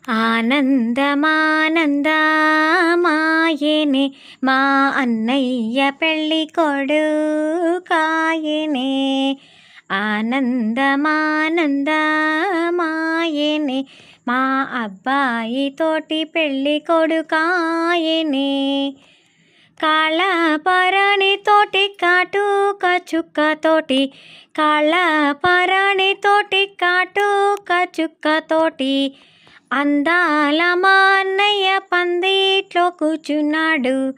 ఆనందమానందమాయెనే మా అన్నయ్య పెళ్ళి కొడుకాయెనే. ఆనందమానందమాయెనే మా అబ్బాయి తోటి పెళ్ళి కొడుకాయెనే. కాళ్ళపరణి తోటి కాటుక చుక్కతోటి, కాళ్ళపరణి తోటి కాటుక చుక్కతోటి అందాల మా అన్నయ్య పందిట్లో కూర్చున్నాడు.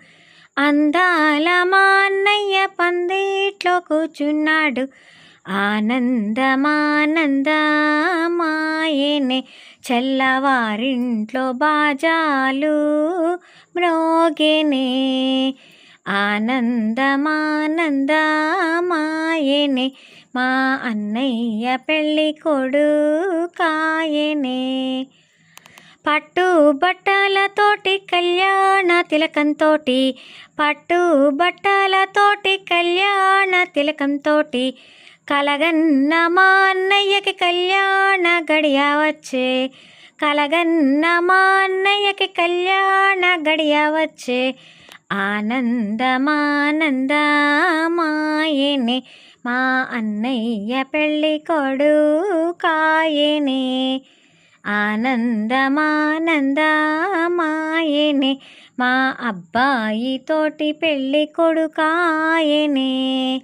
అందాల మా అన్నయ్య పందిట్లో కూర్చున్నాడు. ఆనందమానందమాయెనే చల్లవారింట్లో బాజాలు మ్రోగెనే. ఆనందమానందమాయెనే మా అన్నయ్య పెళ్ళి కొడుకాయెనే. పట్టు బట్టలతోటి కళ్యాణ తిలకంతోటి, పట్టు బట్టలతోటి కళ్యాణ తిలకంతోటి కలగన్న మా అన్నయ్యకి కళ్యాణ గడియ వచ్చే. కలగన్న మా అన్నయ్యకి కళ్యాణ గడియ వచ్చే. ఆనందమానందమాయెనే మా అన్నయ్య పెళ్ళి కొడుకాయెనే. ఆనందమానందమాయెనే మా అబ్బాయి తోటి పెళ్ళి కొడుకాయెనే.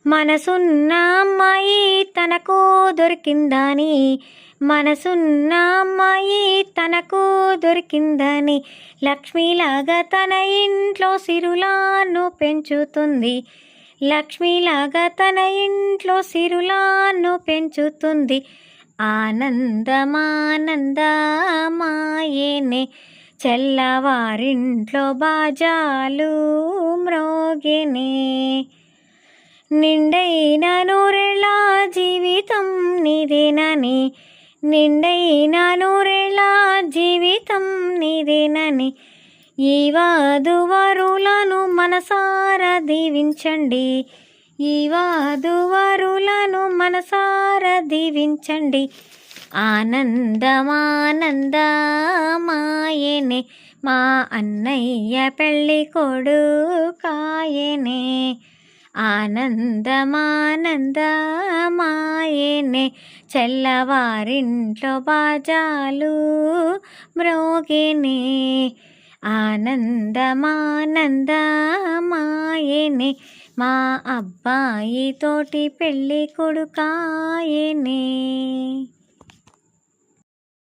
మనసున్న అమ్మాయి తనకు దొరికిందని, మనసున్న అమ్మాయి తనకు దొరికిందని లక్ష్మిలాగా తన ఇంట్లో సిరులాను పెంచుతుంది. లక్ష్మిలాగా తన ఇంట్లో సిరులాను పెంచుతుంది. ఆనందమానందమాయెనే చల్లవారింట్లో బాజాలు మ్రోగెనే. నిండైన నూరేళ్ళ జీవితం నీదేనని, నిండైన నూరేళ్ళ జీవితం నీదేనని ఈ వధూవరులను మనసారా దీవించండి. ఈ వధూవరులను మనసారా దీవించండి. ఆనందమానందమాయెనే మా అన్నయ్య పెళ్ళి కొడుకాయెనే. ఆనందమానందమాయెనే చల్లవారింట్లో బాజాలు మ్రోగెనే. ఆనందమానందమాయెనే మా అబ్బాయి తోటి పెళ్ళి కొడుకాయెనే.